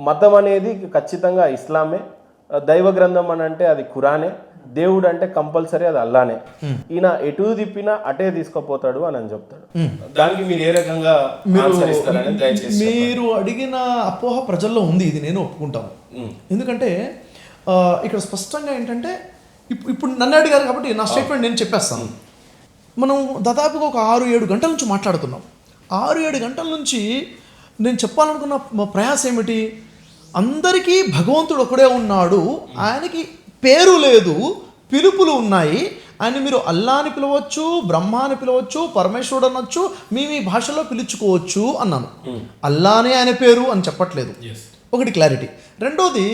మతం అనేది ఖచ్చితంగా ఇస్లామే, దైవ గ్రంథం అని అంటే అది ఖురానే, దేవుడు అంటే కంపల్సరీ అది అల్లానే. ఈయన ఎటు తిప్పినా అటే తీసుకుపోతాడు అని చెప్తాడు. దానికి మీరు ఏ రకంగా ఆన్సర్ ఇస్తారని దయచేసి మీరు అడిగిన అపోహ ప్రజల్లో ఉంది, ఇది నేను ఒప్పుకుంటాను. ఎందుకంటే ఇక్కడ స్పష్టంగా ఏంటంటే ఇప్పుడు నన్ను అడిగారు కాబట్టి నా స్టేట్మెంట్ నేను చెప్పేస్తాను. మనం దాదాపుగా ఒక 6-7 గంటల నుంచి మాట్లాడుతున్నాం. 6-7 గంటల నుంచి నేను చెప్పాలనుకున్న ప్రయాసం ఏమిటి? అందరికీ భగవంతుడు ఒకడే ఉన్నాడు, ఆయనకి పేరు లేదు, పిలుపులు ఉన్నాయి. ఆయన మీరు అల్లా అని పిలవచ్చు, బ్రహ్మ అని పిలవచ్చు, పరమేశ్వరుడు అనొచ్చు, మీ భాషలో పిలుచుకోవచ్చు అన్నాను. అల్లానే ఆయన పేరు అని చెప్పట్లేదు. ఒకటి క్లారిటీ. రెండోది,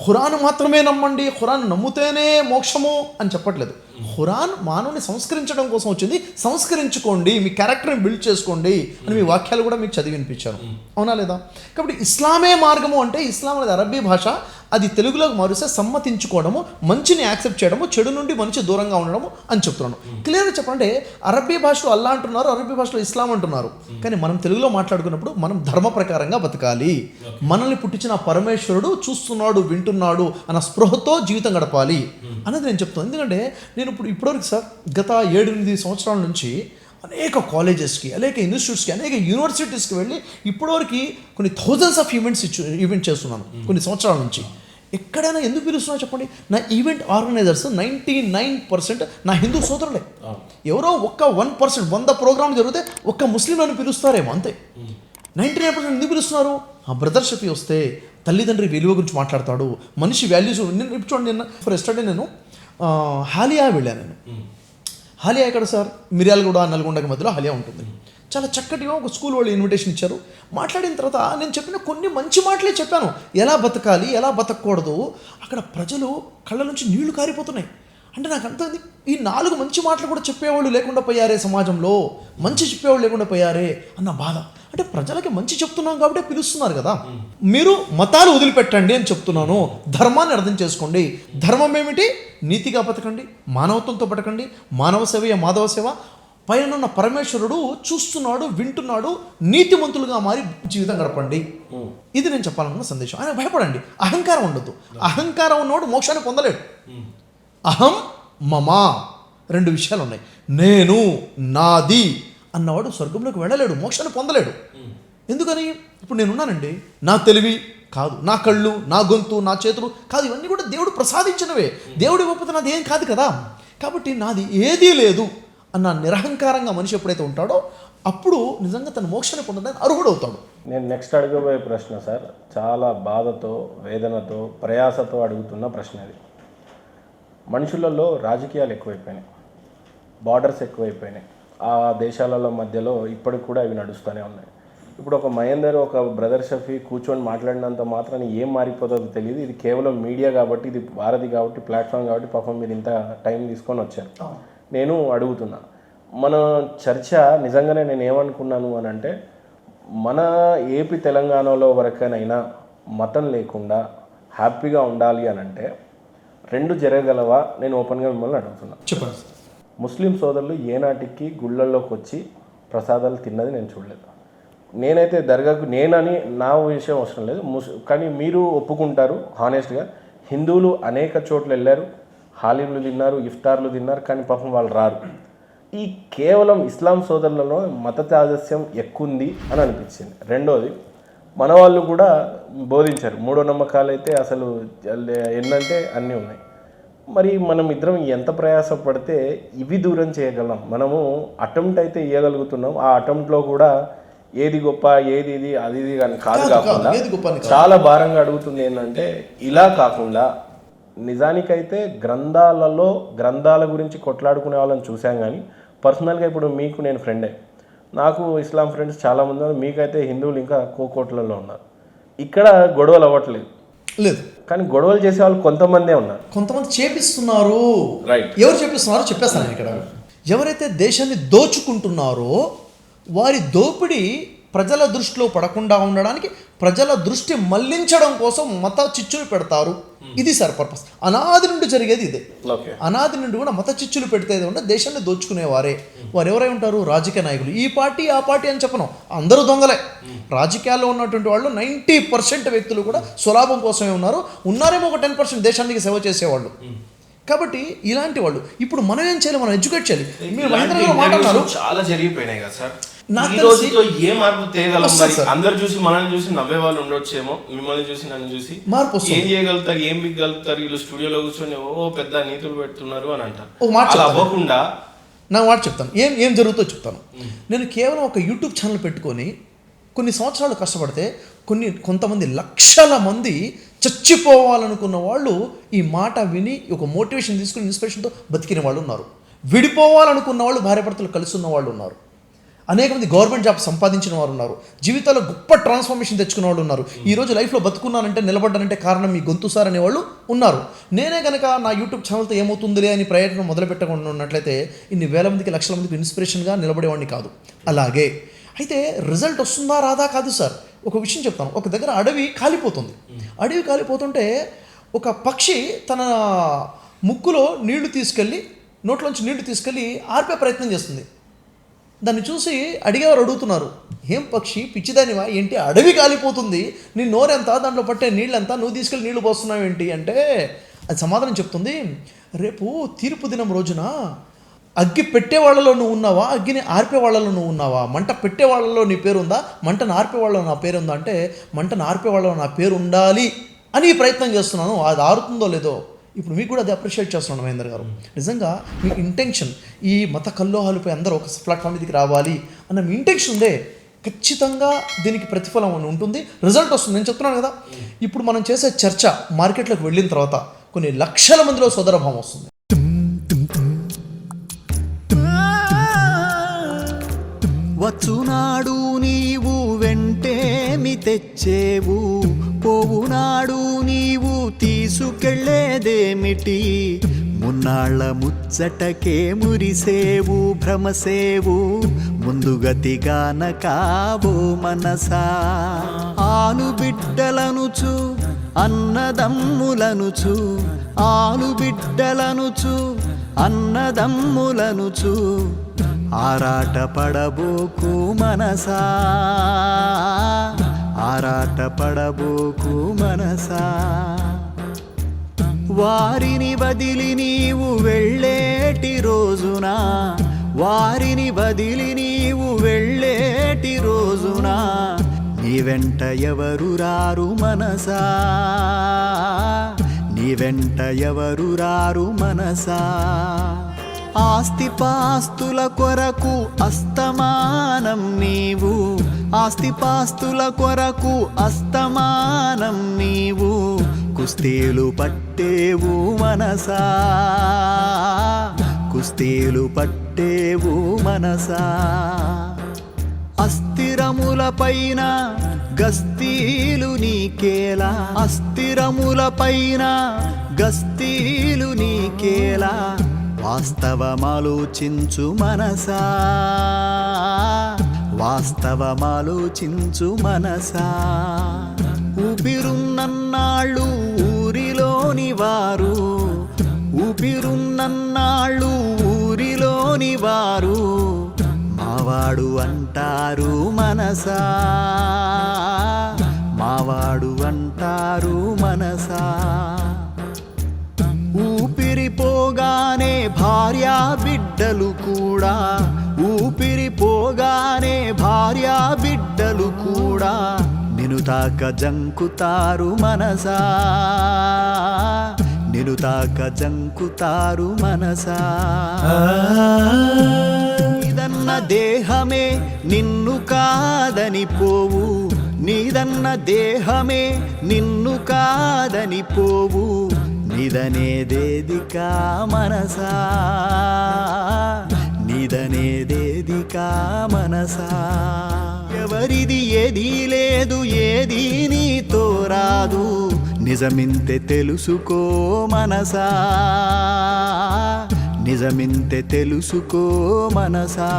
ఖురాన్ మాత్రమే నమ్మండి, ఖురాన్ నమ్ముతేనే మోక్షము అని చెప్పట్లేదు. ఖురాన్ మానవుని సంస్కరించడం కోసం వచ్చింది, సంస్కరించుకోండి, మీ క్యారెక్టర్ని బిల్డ్ చేసుకోండి అని మీ వాక్యాలు కూడా మీకు చదివి వినిపించారు, అవునా లేదా? కాబట్టి ఇస్లామే మార్గము అంటే ఇస్లాం అనేది అరబ్బీ భాష, అది తెలుగులోకి మారుస్తే సమ్మతించుకోవడము, మంచిని యాక్సెప్ట్ చేయడము, చెడు నుండి మంచి దూరంగా ఉండడము అని చెప్తున్నాను. క్లియర్గా చెప్పంటే అరబ్బీ భాషలో అల్లా అంటున్నారు, అరబ్బీ భాషలో ఇస్లాం అంటున్నారు. కానీ మనం తెలుగులో మాట్లాడుకున్నప్పుడు మనం ధర్మ ప్రకారంగా బతకాలి, మనల్ని పుట్టించిన పరమేశ్వరుడు చూస్తున్నాడు, వింటున్నాడు అన్న స్పృహతో జీవితం గడపాలి అనేది నేను చెప్తాను. ఎందుకంటే నేను ఇప్పటివరకు సార్ గత 7-8 సంవత్సరాల నుంచి అనేక కాలేజెస్కి, అనేక ఇన్స్టిట్యూట్స్కి, అనేక యూనివర్సిటీస్కి వెళ్ళి ఇప్పటివరకు కొన్ని థౌజండ్స్ ఆఫ్ ఈవెంట్ చేస్తున్నాను కొన్ని సంవత్సరాల నుంచి. ఎక్కడైనా ఎందుకు పిలుస్తున్నా చెప్పండి, నా ఈవెంట్ ఆర్గనైజర్స్ 99% నా హిందూ సోదరులే. ఎవరో 1% 100 ప్రోగ్రాంలు జరిగితే ఒక్క ముస్లింలను పిలుస్తారేమో, అంతే. 99% ఎందుకు పిలుస్తున్నారు? ఆ బ్రదర్ షఫీ వస్తే తల్లిదండ్రి విలువ గురించి మాట్లాడతాడు, మనిషి వాల్యూస్. నేను చూడండి, నిన్న ఫర్ ఎస్టర్డే నేను హాలియా వెళ్ళాను. హాలియా ఎక్కడ సార్? మిర్యాలగూడ నల్గొండకి మధ్యలో హాలియా ఉంటుంది. చాలా చక్కటిగా ఒక స్కూల్ వాళ్ళు ఇన్విటేషన్ ఇచ్చారు. మాట్లాడిన తర్వాత నేను చెప్పిన కొన్ని మంచి మాటలే చెప్పాను, ఎలా బతకాలి, ఎలా బతకూడదు. అక్కడ ప్రజలు కళ్ళ నుంచి నీళ్లు కారిపోతున్నాయి. అంటే నాకు అంత ఈ 4 మంచి మాటలు కూడా చెప్పేవాళ్ళు లేకుండా పోయారే, సమాజంలో మంచి చెప్పేవాళ్ళు లేకుండా పోయారే అన్న బాధ. అంటే ప్రజలకి మంచి చెప్తున్నాం కాబట్టి పిలుస్తున్నారు కదా. మీరు మతాలు వదిలిపెట్టండి అని చెప్తున్నాను, ధర్మాన్ని అర్థం చేసుకోండి. ధర్మం ఏమిటి? నీతిగా బతకండి, మానవత్వంతో బతకండి, మానవ సేవ మాధవ సేవ. పైన ఉన్న పరమేశ్వరుడు చూస్తున్నాడు, వింటున్నాడు, నీతిమంతులుగా మారి జీవితం గడపండి. ఇది నేను చెప్పాలనుకున్న సందేశం. ఆయన భయపడండి, అహంకారం ఉండొద్దు. అహంకారం ఉన్నవాడు మోక్షాన్ని పొందలేడు. అహం మమా 2 విషయాలు ఉన్నాయి. నేను, నాది అన్నవాడు స్వర్గంలోకి వెళ్ళలేడు, మోక్షాన్ని పొందలేడు. ఎందుకని? ఇప్పుడు నేనున్నానండి, నా తెలివి కాదు, నా కళ్ళు, నా గొంతు, నా చేతులు కాదు, ఇవన్నీ కూడా దేవుడు ప్రసాదించినవే. దేవుడు ఇవ్వకపోతే నాది ఏం కాదు కదా. కాబట్టి నాది ఏదీ లేదు అన్న నిరహంకారంగా మనిషి ఎప్పుడైతే ఉంటాడో అప్పుడు నిజంగా తన మోక్షాన్ని పొందడానికి అర్హుడవుతాడు. నేను నెక్స్ట్ అడగబోయే ప్రశ్న సార్, చాలా బాధతో, వేదనతో, ప్రయాసతో అడుగుతున్న ప్రశ్న ఇది. మనుషులలో రాజకీయాలు ఎక్కువైపోయినాయి, బార్డర్స్ ఎక్కువైపోయినాయి. ఆ దేశాలలో మధ్యలో ఇప్పటికి కూడా అవి నడుస్తూనే ఉన్నాయి. ఇప్పుడు ఒక మహేందర్, ఒక బ్రదర్ షఫీ కూర్చొని మాట్లాడినంత మాత్రాన్ని ఏం మారిపోతుందో తెలియదు. ఇది కేవలం మీడియా కాబట్టి, ఇది వారధి కాబట్టి, ప్లాట్ఫామ్ కాబట్టి పాపం మీరు ఇంత టైం తీసుకొని వచ్చారు. నేను అడుగుతున్నా, మన చర్చ నిజంగానే నేను ఏమనుకున్నాను అని అంటే, మన ఏపీ తెలంగాణలో వరకైనా మతం లేకుండా హ్యాపీగా ఉండాలి అని అంటే 2 జరగగలవా? నేను ఓపెన్గా మిమ్మల్ని అడుగుతున్నా. చెప్పండి. ముస్లిం సోదరులు ఏనాటికి గుళ్ళల్లోకి వచ్చి ప్రసాదాలు తిన్నది నేను చూడలేదు. నేనైతే దర్గాకు, నేనని నా విషయం అవసరం లేదు, కానీ మీరు ఒప్పుకుంటారు హానెస్ట్గా, హిందువులు అనేక చోట్ల వెళ్ళారు, హాలీలు తిన్నారు, ఇఫ్తార్లు తిన్నారు, కానీ పాపం వాళ్ళు రారు. ఈ కేవలం ఇస్లాం సోదరులలో మత తాదస్యం ఎక్కువ ఉంది అని అనిపించింది. రెండోది, మన వాళ్ళు కూడా బోధించారు, మూఢనమ్మకాలు అయితే అసలు ఏంటంటే అన్నీ ఉన్నాయి. మరి మనం ఇద్దరం ఎంత ప్రయాసపడితే ఇవి దూరం చేయగలం? మనము అటెంప్ట్ అయితే ఇవ్వగలుగుతున్నాం. ఆ అటెంప్ట్లో కూడా ఏది గొప్ప, ఏది ఇది, అది ఇది కానీ కాకుండా చాలా భారంగా అడుగుతుంది ఏంటంటే, ఇలా కాకుండా నిజానికైతే గ్రంథాల గురించి కొట్లాడుకునే వాళ్ళని చూసాం. కానీ పర్సనల్గా ఇప్పుడు మీకు నేను ఫ్రెండే, నాకు ఇస్లాం ఫ్రెండ్స్ చాలామంది ఉన్నారు, మీకైతే హిందువులు ఇంకా కోట్లలో ఉన్నారు. ఇక్కడ గొడవలు అవ్వట్లేదు లేదు, కానీ గొడవలు చేసే వాళ్ళు కొంతమందే ఉన్నారు, కొంతమంది చేపిస్తున్నారు. రైట్. ఎవరు చేపిస్తున్నారో చెప్పేస్తాను. ఇక్కడ ఎవరైతే దేశాన్ని దోచుకుంటున్నారో వారి దోపిడీ ప్రజల దృష్టిలో పడకుండా ఉండడానికి, ప్రజల దృష్టి మళ్లించడం కోసం మత చిచ్చులు పెడతారు. ఇది సార్ పర్పస్. అనాది నుండి జరిగేది ఇదే. ఓకే. అనాది నుండి కూడా మత చిచ్చులు పెడితే ఉంటే దేశాన్ని దోచుకునేవారే. వారు ఎవరై ఉంటారు? రాజకీయ నాయకులు. ఈ పార్టీ ఆ పార్టీ అని చెప్పను, అందరూ దొంగలే. రాజకీయాల్లో ఉన్నటువంటి వాళ్ళు 90% వ్యక్తులు కూడా స్వలాభం కోసమే ఉన్నారేమో ఒక 10% దేశానికి సేవ చేసేవాళ్ళు. కాబట్టి ఇలాంటి వాళ్ళు ఇప్పుడు మనం ఏం చేయాలి? మనం ఎడ్యుకేట్ చేయాలి. మీరు మహేంద్ర గారు మాట్లాడారు, చాలా జరిగిపోయినాయి కదా సార్. నాకు ఈ తెలిసి రోజుతో ఏ మార్పు తేగలం? మరి సార్. అందరు చూసి మనల్ని చూసి నవ్వే వాళ్ళు ఉండొచ్చేమో, మిమ్మల్ని చూసి నన్ను చూసి మార్పు వస్తుంది. ఏం చేయగలుగుతారు, ఏం బిగ్గలుగుతారు, వీళ్ళు స్టూడియోలో కూర్చొని ఓ పెద్ద నీతులు పెడుతున్నారు అని అంటారు. ఒక మాట అలా చెప్తాను. అవ్వకుండా నా మాట చెప్తాను, ఏం జరుగుతుందో చెప్తాను. నేను కేవలం ఒక యూట్యూబ్ ఛానల్ పెట్టుకొని కొన్ని సంవత్సరాలు కష్టపడితే కొంతమంది లక్షల మంది చచ్చిపోవాలనుకున్న వాళ్ళు ఈ మాట విని ఒక మోటివేషన్ తీసుకుని ఇన్స్పిరేషన్తో బతికిన వాళ్ళు ఉన్నారు. విడిపోవాలనుకున్న వాళ్ళు భార్యాభర్తలు కలిసి ఉన్న వాళ్ళు ఉన్నారు. అనేక మంది గవర్నమెంట్ జాబ్ సంపాదించిన వారు ఉన్నారు. జీవితాల్లో గొప్ప ట్రాన్స్ఫర్మేషన్ తెచ్చుకున్న వాళ్ళు ఉన్నారు. ఈరోజు లైఫ్లో బతుకున్నానంటే, నిలబడ్డానంటే కారణం మీ గొంతు సార్ అనేవాళ్ళు ఉన్నారు. నేనే కనుక నా యూట్యూబ్ ఛానల్తో ఏమవుతుందిలే అని ప్రయత్నం మొదలు పెట్టకుండా ఉన్నట్లయితే ఇన్ని వేల మందికి, లక్షల మందికి ఇన్స్పిరేషన్గా నిలబడేవాడిని కాదు. అలాగే అయితే రిజల్ట్ వస్తుందా రాదా కాదు సార్. ఒక విషయం చెప్తాను. ఒక దగ్గర అడవి కాలిపోతుంది. అడవి కాలిపోతుంటే ఒక పక్షి తన ముక్కులో నీళ్లు తీసుకెళ్ళి, నోట్లోంచి నీళ్లు తీసుకెళ్ళి ఆర్పే ప్రయత్నం చేస్తుంది. దాన్ని చూసి అడిగేవారు అడుగుతున్నారు, ఏం పక్షి పిచ్చిదానివా ఏంటి, అడవి కాలిపోతుంది, నీ నోరెంత, దాంట్లో పట్టే నీళ్ళంతా, నువ్వు తీసుకెళ్ళి నీళ్లు పోస్తున్నావు ఏంటి అంటే అది సమాధానం చెప్తుంది, రేపు తీర్పు దినం రోజున అగ్గి పెట్టే వాళ్ళలో నువ్వు ఉన్నావా, అగ్గిని ఆర్పే వాళ్ళలో నువ్వు ఉన్నావా, మంట పెట్టే వాళ్ళలో నీ పేరు ఉందా, మంటను ఆర్పే వాళ్ళలో నా పేరు ఉందా అంటే మంటను ఆర్పే వాళ్ళలో నా పేరు ఉండాలి అని ప్రయత్నం చేస్తున్నాను. అది ఆరుతుందో లేదో ఇప్పుడు మీకు కూడా అది అప్రిషియేట్ చేస్తున్నాను మహేందర్ గారు. నిజంగా మీ ఇంటెన్షన్ ఈ మత కల్లోహాలపై అందరూ ఒక ప్లాట్ఫామ్ మీదకి రావాలి అన్న మీ ఇంటెన్షన్ ఉందే, ఖచ్చితంగా దీనికి ప్రతిఫలం అని ఉంటుంది, రిజల్ట్ వస్తుంది. నేను చెప్తున్నాను కదా, ఇప్పుడు మనం చేసే చర్చ మార్కెట్లోకి వెళ్ళిన తర్వాత కొన్ని లక్షల మందిలో సోదరభావం వస్తుంది. వచ్చునాడు నీవు వెంటేమి తెచ్చేవు, పోవునాడు నీవు తీసుకెళ్ళేదేమిటి, మున్నాళ్ళ ముచ్చటకే మురిసేవు భ్రమసేవు, ముందుగతిగాన కావో మనసా, ఆలు బిడ్డలనుచు అన్నదమ్ములనుచు, ఆలు బిడ్డలనుచు అన్నదమ్ములనుచు, ఆరాట పడబోకు మనసా, ఆరాట పడబోకు మనసా, వారిని వదిలి నీవు వెళ్ళేటి రోజున, వారిని వదిలి నీవు వెళ్ళేటి రోజున, నీ వెంట ఎవరు రారు మనసా, నీ వెంట ఎవరు రారు మనసా, ఆస్తిపాస్తుల కొరకు అస్తమానం నీవు, ఆస్తిపాస్తుల కొరకు అస్తమానం నీవు, కుస్తీలు పట్టేవు మనసా, కుస్తీలు పట్టేవు మనసా, అస్థిరముల పైన గస్తీలు నీకేలా, అస్థిరముల పైన గస్తీలు నీకేలా, వాస్తవమాలోచించు మనసా, వాస్తవమాలోచించు మనసా, ఊపిరున్నన్నాళ్ళు ఊరిలోని వారు, ఊపిరున్నన్నాళ్ళు ఊరిలోని వారు, మావాడు అంటారు మనసా, మావాడు అంటారు మనసా, ఊపిరిపోగానే భార్యా బిడ్డలు కూడా, ఊపిరిపోగానే భార్యా బిడ్డలు కూడా, నిన్ను తాక జంకుతారు మనసా, నిన్ను తాక జంకుతారు మనసా, నీదన్న దేహమే నిన్ను కాదని పోవు, నీదన్న దేహమే నిన్ను కాదని పోవు, నిదనేదేదికా మనసా, నిదనేదేదికా మనసా, ఎవరిది ఏదీ లేదు, ఏదీ నీతో రాదు, నిజమింతే తెలుసుకో మనసా, నిజమింతే తెలుసుకో మనసా.